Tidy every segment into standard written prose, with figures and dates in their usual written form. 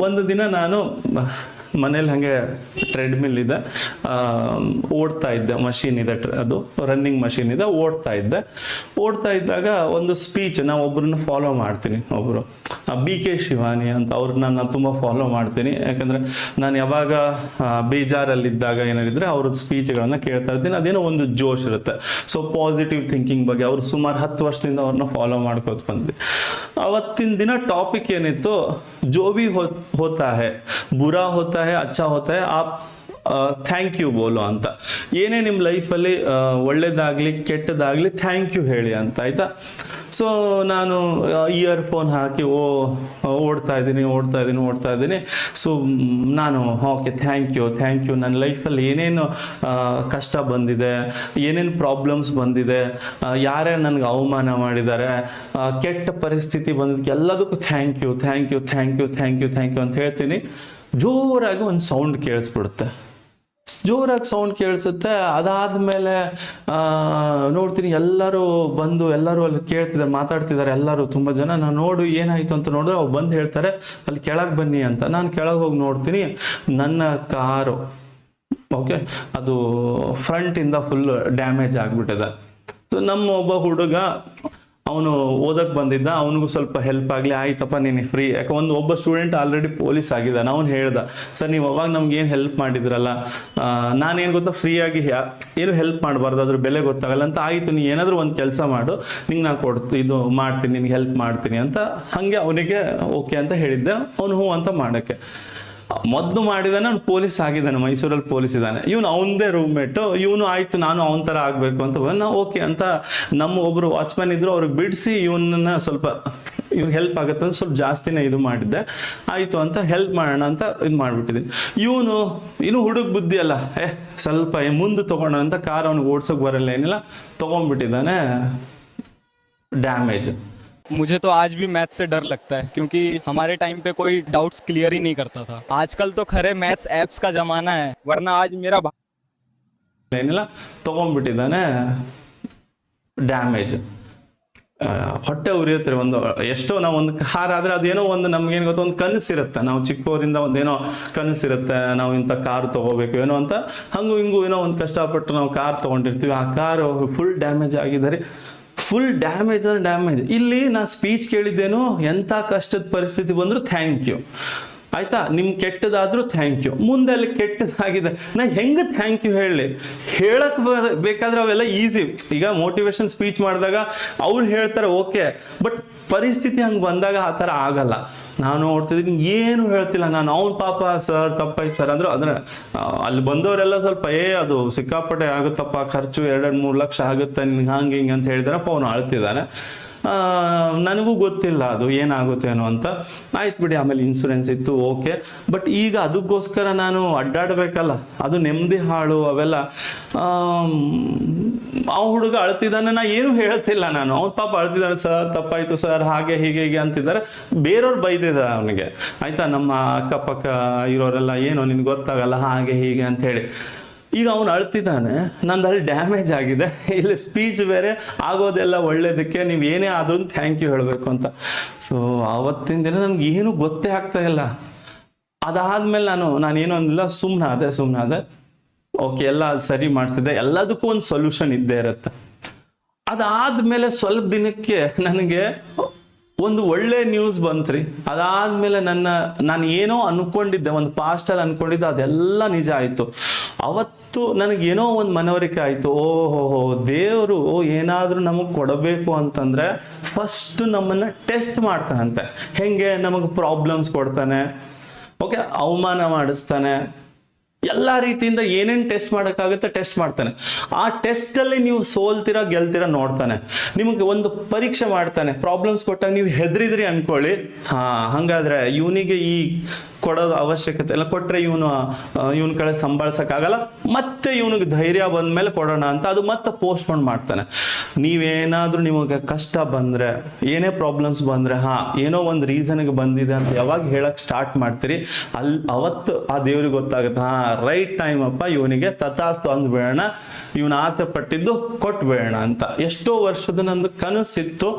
ಒಂದು ದಿನ ನಾನು ಮನೇಲಿ ಹಾಗೆ ಟ್ರೆಡ್ಮಿಲ್ ಇದೆ, ಓಡ್ತಾ ಇದ್ದೆ, ಮಷೀನ್ ಇದೆ, ಅದು ರನ್ನಿಂಗ್ ಮಷೀನ್ ಇದೆ, ಓಡ್ತಾ ಇದ್ದಾಗ ಒಂದು ಸ್ಪೀಚ್, ನಾವು ಒಬ್ಬರನ್ನ ಫಾಲೋ ಮಾಡ್ತೀನಿ, ಒಬ್ಬರು BK ಶಿವಾನಿ ಅಂತ, ಅವ್ರನ್ನ ನಾನು ತುಂಬ ಫಾಲೋ ಮಾಡ್ತೀನಿ. ಯಾಕಂದರೆ ನಾನು ಯಾವಾಗ ಬೇಜಾರಲ್ಲಿದ್ದಾಗ ಏನಾರಿದ್ರೆ ಅವ್ರದ್ದು ಸ್ಪೀಚ್ಗಳನ್ನ ಕೇಳ್ತಾ ಇರ್ತೀನಿ. ಅದೇನೋ ಒಂದು ಜೋಶ್ ಇರುತ್ತೆ. ಸೊ ಪಾಸಿಟಿವ್ ಥಿಂಕಿಂಗ್ ಬಗ್ಗೆ ಅವ್ರು ಸುಮಾರು 10 ವರ್ಷದಿಂದ ಅವ್ರನ್ನ ಫಾಲೋ ಮಾಡ್ಕೋತ ಬಂದ್ವಿ. ಅವತ್ತಿನ ದಿನ ಟಾಪಿಕ್ ಏನಿತ್ತು, ಜೋ ಭಿ ಹೋತಾ ಹೈ, ಬುರಾ ಹೋತಾ ಹೈ, ಅಚ್ಚಾ ಹೋತಾ ಹೈ, ಆಪ್ ಥ್ಯಾಂಕ್ ಯು ಬೋಲೋ ಅಂತ. ಏನೇ ನಿಮ್ಮ ಲೈಫಲ್ಲಿ ಒಳ್ಳೇದಾಗಲಿ ಕೆಟ್ಟದಾಗಲಿ ಥ್ಯಾಂಕ್ ಯು ಹೇಳಿ ಅಂತ, ಆಯಿತಾ. ಸೊ ನಾನು ಇಯರ್ಫೋನ್ ಹಾಕಿ ಓಡ್ತಾ ಇದ್ದೀನಿ. ಸೊ ನಾನು ಓಕೆ ಥ್ಯಾಂಕ್ ಯು, ನನ್ನ ಲೈಫಲ್ಲಿ ಏನೇನು ಕಷ್ಟ ಬಂದಿದೆ, ಏನೇನು ಪ್ರಾಬ್ಲಮ್ಸ್ ಬಂದಿದೆ, ಯಾರ್ಯಾರು ನನಗೆ ಅವಮಾನ ಮಾಡಿದ್ದಾರೆ, ಕೆಟ್ಟ ಪರಿಸ್ಥಿತಿ ಬಂದಿದ್ದಕ್ಕೆ ಎಲ್ಲದಕ್ಕೂ ಥ್ಯಾಂಕ್ ಯು ಅಂತ ಹೇಳ್ತೀನಿ. ಜೋರಾಗಿ ಒಂದು ಸೌಂಡ್ ಕೇಳಿಸ್ಬಿಡುತ್ತೆ, ಜೋರಾಗಿ ಸೌಂಡ್ ಕೇಳಿಸುತ್ತೆ. ಅದಾದಮೇಲೆ ನೋಡ್ತೀನಿ ಎಲ್ಲರೂ ಅಲ್ಲಿ ಕೇಳ್ತಿದ್ದಾರೆ, ಮಾತಾಡ್ತಿದ್ದಾರೆ ಎಲ್ಲರೂ, ತುಂಬ ಜನ. ನಾನು ನೋಡು ಏನಾಯಿತು ಅಂತ ನೋಡಿದ್ರೆ ಅವ್ರು ಬಂದು ಹೇಳ್ತಾರೆ ಅಲ್ಲಿ ಕೆಳಗೆ ಬನ್ನಿ ಅಂತ. ನಾನು ಕೆಳಗೆ ಹೋಗಿ ನೋಡ್ತೀನಿ, ನನ್ನ ಕಾರು ಓಕೆ ಅದು ಫ್ರಂಟಿಂದ ಫುಲ್ ಡ್ಯಾಮೇಜ್ ಆಗಿಬಿಟ್ಟಿದೆ. ಸೊ ನಮ್ಮ ಒಬ್ಬ ಹುಡುಗ ಅವನು ಓದಕ್ಕೆ ಬಂದಿದ್ದ, ಅವನಿಗೂ ಸ್ವಲ್ಪ ಹೆಲ್ಪ್ ಆಗಲಿ, ಆಯ್ತಪ್ಪ ನೀನು ಫ್ರೀ. ಯಾಕೆ ಒಬ್ಬ ಸ್ಟೂಡೆಂಟ್ ಆಲ್ರೆಡಿ ಪೊಲೀಸ್ ಆಗಿದ್ದಾನೆ. ಅವ್ನು ಹೇಳ್ದ, ಸರ್ ನೀವು ಅವಾಗ ನಮ್ಗೆ ಏನು ಹೆಲ್ಪ್ ಮಾಡಿದ್ರಲ್ಲ, ನಾನೇನು ಗೊತ್ತಾ ಫ್ರೀಯಾಗಿ ಏನು ಹೆಲ್ಪ್ ಮಾಡಬಾರ್ದು, ಅದ್ರ ಬೆಲೆ ಗೊತ್ತಾಗಲ್ಲ ಅಂತ. ಆಯಿತು ನೀ ಏನಾದರೂ ಒಂದು ಕೆಲಸ ಮಾಡು, ನಿಂಗೆ ನಾನು ಮಾಡ್ತೀನಿ, ನಿನ್ಗೆ ಹೆಲ್ಪ್ ಮಾಡ್ತೀನಿ ಅಂತ. ಹಾಗೆ ಅವನಿಗೆ ಓಕೆ ಅಂತ ಹೇಳಿದ್ದೆ. ಅವನು ಹ್ಞೂ ಅಂತ ಮಾಡೋಕ್ಕೆ ಮೊದಲು ಮಾಡಿದಾನೆ. ಅವ್ನು ಪೊಲೀಸ್ ಆಗಿದ್ದಾನೆ, ಮೈಸೂರಲ್ಲಿ ಪೊಲೀಸ್ ಇದ್ದಾನೆ. ಇವನು ಅವನದೇ ರೂಮ್ಮೇಟು. ಇವನು ಆಯಿತು ನಾನು ಅವನ ಥರ ಆಗಬೇಕು ಅಂತ ನಾವು ಓಕೆ ಅಂತ ನಮ್ಮ ಒಬ್ಬರು ವಾಚ್ಮ್ಯಾನ್ ಇದ್ರು, ಅವ್ರಿಗೆ ಬಿಡಿಸಿ ಇವನನ್ನ ಸ್ವಲ್ಪ ಇವ್ನಿಗೆ ಹೆಲ್ಪ್ ಆಗುತ್ತೆ ಅಂತ ಸ್ವಲ್ಪ ಜಾಸ್ತಿನೇ ಇದು ಮಾಡಿದ್ದೆ. ಆಯಿತು ಅಂತ ಹೆಲ್ಪ್ ಮಾಡೋಣ ಅಂತ ಇದು ಮಾಡಿಬಿಟ್ಟಿದ್ದೀನಿ. ಇನ್ನು ಹುಡುಗ ಬುದ್ಧಿ ಅಲ್ಲ, ಸ್ವಲ್ಪ ಮುಂದೆ ತೊಗೋಣ ಅಂತ ಕಾರ್ ಅವ್ನಿಗೆ ಓಡ್ಸೋಕೆ ಬರಲ್ಲ, ಏನಿಲ್ಲ, ತೊಗೊಂಡ್ಬಿಟ್ಟಿದ್ದಾನೆ, ಡ್ಯಾಮೇಜ್. मुझे तो आज भी मैथ्स से डर लगता है, क्योंकि हमारे टाइम पे कोई डाउट्स क्लियर ही नहीं करता था. आजकल तो खरे मैथ्स ऐप्स का ज़माना है, वरना आज मेरा ಏನಿಲ್ಲ ತೊಗೊಂಡ್ಬಿಟ್ಟಿದ್ದಾನೆ, ಡ್ಯಾಮೇಜ್. ಹೊಟ್ಟೆ ಉರಿಯುತ್ತೆ. ಎಷ್ಟೋ ನಾವು ಒಂದು ಕಾರ್ ಆದರೆ ಅದೇನೋ ಒಂದು ನಮ್ಗೇನು ಗೊತ್ತಾ, ಒಂದು ಕನಸಿರುತ್ತೆ, ನಾವು ಚಿಕ್ಕವರಿಂದ ಒಂದೇನೋ ಕನಸಿರುತ್ತೆ, ನಾವು ಇಂಥ ಕಾರ್ ತೊಗೋಬೇಕು ಏನೋ ಅಂತ. ಹಂಗೂ ಹಿಂಗೂ ಏನೋ ಒಂದು ಕಷ್ಟಪಟ್ಟು ನಾವು ಕಾರ್ ತೊಗೊಂಡಿರ್ತೀವಿ. ಆ ಕಾರು ಫುಲ್ ಡ್ಯಾಮೇಜ್ ಆಗಿದ್ದಾರೆ. ಫುಲ್ ಡ್ಯಾಮೇಜ್ ಅಂದರೆ ಡ್ಯಾಮೇಜ್. ಇಲ್ಲಿ ನಾ ಸ್ಪೀಚ್ ಕೇಳಿದ್ದೇನು, ಎಂಥ ಕಷ್ಟದ ಪರಿಸ್ಥಿತಿ ಬಂದರೂ ಥ್ಯಾಂಕ್ ಯು, ಆಯಿತಾ. ನಿಮ್ಗೆ ಕೆಟ್ಟದಾದರೂ ಥ್ಯಾಂಕ್ ಯು. ಮುಂದೆ ಅಲ್ಲಿ ಕೆಟ್ಟದಾಗಿದೆ, ನಾ ಹೆಂಗೆ ಥ್ಯಾಂಕ್ ಯು ಹೇಳಕ್ಕೆ ಬೇಕಾದ್ರೆ ಅವೆಲ್ಲ ಈಸಿ. ಈಗ ಮೋಟಿವೇಶನ್ ಸ್ಪೀಚ್ ಮಾಡಿದಾಗ ಅವ್ರು ಹೇಳ್ತಾರೆ ಓಕೆ, ಬಟ್ ಪರಿಸ್ಥಿತಿ ಹಂಗೆ ಬಂದಾಗ ಆ ಥರ ಆಗಲ್ಲ. ನಾನು ನೋಡ್ತಿದ್ದೀನಿ ಏನು ಹೇಳ್ತಿಲ್ಲ ನಾನು. ಅವ್ನು ಪಾಪ ಸರ್ ತಪ್ಪಾಯ್ತು ಸರ್ ಅಂದ್ರೆ ಅಲ್ಲಿ ಬಂದವರೆಲ್ಲ ಸ್ವಲ್ಪ ಅದು ಸಿಕ್ಕಾಪಟ್ಟೆ ಆಗುತ್ತಪ್ಪ, ಖರ್ಚು 2-3 ಲಕ್ಷ ಆಗುತ್ತೆ ನಿನ್ಗೆ, ಹಂಗೆ ಹಿಂಗೆ ಅಂತ ಹೇಳಿದಾರಪ್ಪ. ಅವನು ಅಳ್ತಿದ್ದಾನೆ. ನನಗೂ ಗೊತ್ತಿಲ್ಲ ಅದು ಏನಾಗುತ್ತೇನೋ ಅಂತ. ಆಯ್ತು ಬಿಡಿ, ಆಮೇಲೆ ಇನ್ಶೂರೆನ್ಸ್ ಇತ್ತು, ಓಕೆ. ಬಟ್ ಈಗ ಅದಕ್ಕೋಸ್ಕರ ನಾನು ಅಡ್ಡಾಡಬೇಕಲ್ಲ, ಅದು ನೆಮ್ಮದಿ ಹಾಳು ಅವೆಲ್ಲ. ಆ ಹುಡುಗ ಅಳ್ತಿದ್ದಾನೆ, ನಾ ಏನು ಹೇಳ್ತಿಲ್ಲ ನಾನು. ಅವ್ನು ಪಾಪ ಅಳ್ತಿದ್ದಾನೆ, ಸರ್ ತಪ್ಪಾಯ್ತು ಸರ್, ಹಾಗೆ ಹೀಗೆ ಅಂತಿದ್ದಾರೆ. ಬೇರೆಯವ್ರು ಬೈದಿದ್ದಾರೆ ಅವನಿಗೆ, ಆಯ್ತಾ. ನಮ್ಮ ಅಕ್ಕಪಕ್ಕ ಇರೋರೆಲ್ಲ ಏನೋ ನಿನ್ಗೆ ಗೊತ್ತಾಗಲ್ಲ ಹಾಗೆ ಹೀಗೆ ಅಂತ ಹೇಳಿ. ಈಗ ಅವನು ಅಳ್ತಿದ್ದಾನೆ, ನಂದು ಅಲ್ಲಿ ಡ್ಯಾಮೇಜ್ ಆಗಿದೆ, ಇಲ್ಲಿ ಸ್ಪೀಚ್ ಬೇರೆ ಆಗೋದೆಲ್ಲ ಒಳ್ಳೇದಕ್ಕೆ, ನೀವು ಏನೇ ಆದ್ರೂ ಥ್ಯಾಂಕ್ ಯು ಹೇಳಬೇಕು ಅಂತ. ಸೊ ಆವತ್ತಿನ ದಿನ ನನಗೆ ಏನು ಗೊತ್ತೇ ಆಗ್ತಾ ಇಲ್ಲ. ಅದಾದ್ಮೇಲೆ ನಾನೇನು ಅಂದಿಲ್ಲ, ಸುಮ್ಮನಾದೆ. ಓಕೆ, ಎಲ್ಲ ಸರಿ ಮಾಡಿಸಿದೆ, ಎಲ್ಲದಕ್ಕೂ ಒಂದು ಸೊಲ್ಯೂಷನ್ ಇದ್ದೇ ಇರುತ್ತೆ. ಅದಾದ್ಮೇಲೆ ಸ್ವಲ್ಪ ದಿನಕ್ಕೆ ನನಗೆ ಒಂದು ಒಳ್ಳೆ ನ್ಯೂಸ್ ಬಂತ್ರಿ. ಅದಾದ್ಮೇಲೆ ನಾನು ಏನೋ ಅನ್ಕೊಂಡಿದ್ದೆ, ಒಂದು ಪಾಸ್ಟಲ್ಲಿ ಅನ್ಕೊಂಡಿದ್ದೆ, ಅದೆಲ್ಲ ನಿಜ ಆಯಿತು. ಅವತ್ತು ನನಗೇನೋ ಒಂದು ಮನವರಿಕೆ ಆಯಿತು. ಓಹೋ, ದೇವರು ಏನಾದರೂ ನಮಗೆ ಕೊಡಬೇಕು ಅಂತಂದರೆ ಫಸ್ಟ್ ನಮ್ಮನ್ನು ಟೆಸ್ಟ್ ಮಾಡ್ತಾನಂತೆ. ಹೆಂಗೆ ನಮಗೆ ಪ್ರಾಬ್ಲಮ್ಸ್ ಕೊಡ್ತಾನೆ, ಓಕೆ, ಅವಮಾನ ಮಾಡಿಸ್ತಾನೆ, ಎಲ್ಲ ರೀತಿಯಿಂದ ಏನೇನು ಟೆಸ್ಟ್ ಮಾಡೋಕ್ಕಾಗುತ್ತೆ ಟೆಸ್ಟ್ ಮಾಡ್ತಾನೆ. ಆ ಟೆಸ್ಟಲ್ಲಿ ನೀವು ಸೋಲ್ತೀರಾ ಗೆಲ್ತೀರಾ ನೋಡ್ತಾನೆ. ನಿಮಗೆ ಒಂದು ಪರೀಕ್ಷೆ ಮಾಡ್ತಾನೆ, ಪ್ರಾಬ್ಲಮ್ಸ್ ಕೊಟ್ಟಾಗ ನೀವು ಹೆದರಿದ್ರಿ ಅನ್ಕೊಳ್ಳಿ, ಹಾಗಾದ್ರೆ ಇವನಿಗೆ ಈ ಕೊಡೋದು ಅವಶ್ಯಕತೆ ಇಲ್ಲ, ಕೊಟ್ಟರೆ ಇವನ ಕಡೆ ಸಂಭಾಳಿಸೋಕ್ಕಾಗಲ್ಲ, ಮತ್ತೆ ಇವನಿಗೆ ಧೈರ್ಯ ಬಂದಮೇಲೆ ಕೊಡೋಣ ಅಂತ ಅದು ಮತ್ತೆ ಪೋಸ್ಟ್ಪೋನ್ ಮಾಡ್ತಾನೆ. ನೀವೇನಾದರೂ ನಿಮಗೆ ಕಷ್ಟ ಬಂದರೆ, ಏನೇ ಪ್ರಾಬ್ಲಮ್ಸ್ ಬಂದರೆ, ಏನೋ ಒಂದು ರೀಸನ್ಗೆ ಬಂದಿದೆ ಅಂತ ಯಾವಾಗ ಹೇಳಕ್ಕೆ ಸ್ಟಾರ್ಟ್ ಮಾಡ್ತೀರಿ, ಅವತ್ತು ಆ ದೇವ್ರಿಗೆ ಗೊತ್ತಾಗುತ್ತೆ, ರೈಟ್ ಟೈಮ್ ಅಪ್ಪ, ಇವನಿಗೆ ತಥಾಸ್ತು ಅಂದ್ಬೇಡ, ಇವನ ಆಸೆ ಪಟ್ಟಿದ್ದು ಕೊಟ್ಬೇಡ ಅಂತ. ಎಷ್ಟೋ ವರ್ಷದ ನಂದು ಕನಸಿತ್ತು,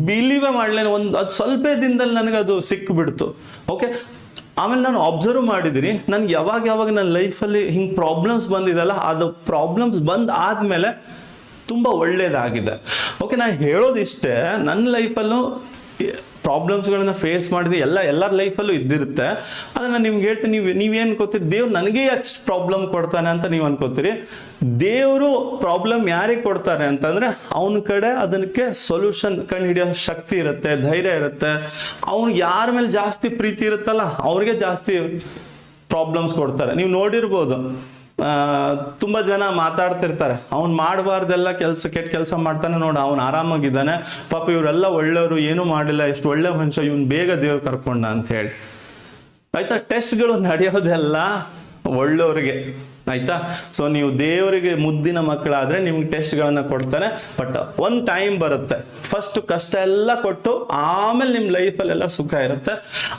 ಬಿಲೀವೇ ಮಾಡಲೇನೆ, ಅದು ಸ್ವಲ್ಪ ದಿನದಲ್ಲಿ ನನಗೆ ಅದು ಸಿಕ್ಬಿಡ್ತು. ಓಕೆ, ಆಮೇಲೆ ನಾನು ಅಬ್ಸರ್ವ್ ಮಾಡಿದ್ದೀನಿ, ನನ್ಗೆ ಯಾವಾಗ ನನ್ನ ಲೈಫಲ್ಲಿ ಹಿಂಗೆ ಪ್ರಾಬ್ಲಮ್ಸ್ ಬಂದಿದಲ್ಲ, ಅದು ಪ್ರಾಬ್ಲಮ್ಸ್ ಬಂದು ಆದಮೇಲೆ ತುಂಬ ಒಳ್ಳೇದಾಗಿದೆ. ಓಕೆ, ನಾನು ಹೇಳೋದಿಷ್ಟೇ, ನನ್ನ ಲೈಫಲ್ಲೂ ಪ್ರಾಬ್ಲಮ್ಸ್ಗಳನ್ನ ಫೇಸ್ ಮಾಡಿದ್ವಿ, ಎಲ್ಲರ ಲೈಫಲ್ಲೂ ಇದ್ದಿರುತ್ತೆ. ಅದನ್ನು ನಿಮ್ಗೆ ಹೇಳ್ತೀನಿ, ನೀವೇನು ಅನ್ಕೋತೀರಿ, ದೇವ್ರು ನನಗೆ ಯಾಕೆ ಪ್ರಾಬ್ಲಮ್ ಕೊಡ್ತಾನೆ ಅಂತ ನೀವು ಅನ್ಕೋತೀರಿ. ದೇವರು ಪ್ರಾಬ್ಲಮ್ ಯಾರಿಗೆ ಕೊಡ್ತಾರೆ ಅಂತಂದರೆ ಅವನ ಕಡೆ ಅದಕ್ಕೆ ಸೊಲ್ಯೂಷನ್ ಕಂಡು ಹಿಡಿಯೋ ಶಕ್ತಿ ಇರುತ್ತೆ, ಧೈರ್ಯ ಇರುತ್ತೆ. ಅವ್ನಿಗೆ ಯಾರ ಮೇಲೆ ಜಾಸ್ತಿ ಪ್ರೀತಿ ಇರುತ್ತಲ್ಲ ಅವ್ರಿಗೆ ಜಾಸ್ತಿ ಪ್ರಾಬ್ಲಮ್ಸ್ ಕೊಡ್ತಾರೆ. ನೀವು ನೋಡಿರ್ಬೋದು, ತುಂಬ ಜನ ಮಾತಾಡ್ತಿರ್ತಾರೆ, ಅವ್ನು ಮಾಡಬಾರ್ದೆಲ್ಲ ಕೆಟ್ಟ ಕೆಲಸ ಮಾಡ್ತಾನೆ ನೋಡು, ಅವ್ನು ಆರಾಮಾಗಿದ್ದಾನೆ, ಪಾಪ ಇವರೆಲ್ಲ ಒಳ್ಳೆಯವರು, ಏನೂ ಮಾಡಿಲ್ಲ, ಎಷ್ಟು ಒಳ್ಳೆ ಮನುಷ್ಯ, ಇವನು ಬೇಗ ದೇವ್ರು ಕರ್ಕೊಂಡ ಅಂತ ಹೇಳಿ. ಆಯ್ತಾ, ಟೆಸ್ಟ್ಗಳು ನಡೆಯೋದೆಲ್ಲ ಒಳ್ಳೆಯವ್ರಿಗೆ, ಆಯ್ತಾ. ಸೊ ನೀವು ದೇವರಿಗೆ ಮುದ್ದಿನ ಮಕ್ಕಳಾದ್ರೆ ನಿಮ್ಗೆ ಟೆಸ್ಟ್ಗಳನ್ನ ಕೊಡ್ತಾನೆ. ಬಟ್ ಒಂದು ಟೈಮ್ ಬರುತ್ತೆ, ಫಸ್ಟ್ ಕಷ್ಟ ಎಲ್ಲ ಕೊಟ್ಟು ಆಮೇಲೆ ನಿಮ್ಮ ಲೈಫಲ್ಲೆಲ್ಲ ಸುಖ ಇರುತ್ತೆ.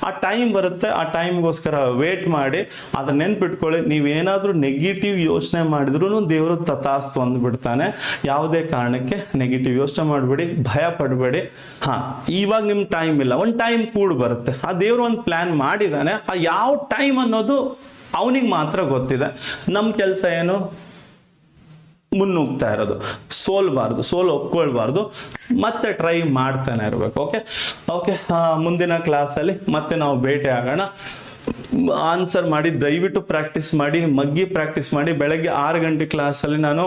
ಆ ಟೈಮ್ ಬರುತ್ತೆ, ಆ ಟೈಮ್ಗೋಸ್ಕರ ವೇಟ್ ಮಾಡಿ. ಅದನ್ನ ನೆನ್ಪಿಟ್ಕೊಳ್ಳಿ, ನೀವೇನಾದ್ರೂ ನೆಗೆಟಿವ್ ಯೋಚನೆ ಮಾಡಿದ್ರು ದೇವರು ತಥಾಸ್ತು ಅಂದ್ಬಿಡ್ತಾನೆ. ಯಾವುದೇ ಕಾರಣಕ್ಕೆ ನೆಗೆಟಿವ್ ಯೋಚನೆ ಮಾಡಬೇಡಿ, ಭಯ ಪಡಬೇಡಿ. ಇವಾಗ ನಿಮ್ ಟೈಮ್ ಇಲ್ಲ, ಒಂದು ಟೈಮ್ ಕೂಡ ಬರುತ್ತೆ. ಆ ದೇವರು ಒಂದು ಪ್ಲಾನ್ ಮಾಡಿದಾನೆ, ಆ ಯಾವ ಟೈಮ್ ಅನ್ನೋದು ಅವನಿಗೆ ಮಾತ್ರ ಗೊತ್ತಿದೆ. ನಮ್ಮ ಕೆಲಸ ಏನು, ಮುನ್ನುಗ್ತಾ ಇರೋದು, ಸೋಲು ಒಪ್ಕೊಳ್ಬಾರ್ದು, ಮತ್ತೆ ಟ್ರೈ ಮಾಡ್ತಾನೆ ಇರಬೇಕು. ಓಕೆ, ಮುಂದಿನ ಕ್ಲಾಸಲ್ಲಿ ಮತ್ತೆ ನಾವು ಭೇಟಿ ಆಗೋಣ. ಆನ್ಸರ್ ಮಾಡಿ ದಯವಿಟ್ಟು ಪ್ರಾಕ್ಟೀಸ್ ಮಾಡಿ, ಮಗ್ಗಿ ಪ್ರಾಕ್ಟೀಸ್ ಮಾಡಿ. ಬೆಳಗ್ಗೆ 6 ಗಂಟೆ ಕ್ಲಾಸಲ್ಲಿ ನಾನು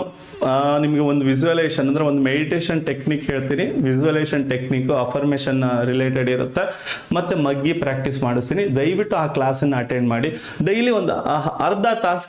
ನಿಮಗೆ ಒಂದು ವಿಜುವಲೈಸೇಷನ್ ಅಂದರೆ ಒಂದು ಮೆಡಿಟೇಷನ್ ಟೆಕ್ನಿಕ್ ಹೇಳ್ತೀನಿ. ವಿಜುವಲೈಸೇಷನ್ ಟೆಕ್ನಿಕ್ ಅಫರ್ಮೇಷನ್ ರಿಲೇಟೆಡ್ ಇರುತ್ತೆ, ಮತ್ತೆ ಮಗ್ಗಿ ಪ್ರಾಕ್ಟೀಸ್ ಮಾಡಿಸ್ತೀನಿ. ದಯವಿಟ್ಟು ಆ ಕ್ಲಾಸನ್ನು ಅಟೆಂಡ್ ಮಾಡಿ. ಡೈಲಿ ಒಂದು ಅರ್ಧ ತಾಸು ಕ್ಲಾಸ್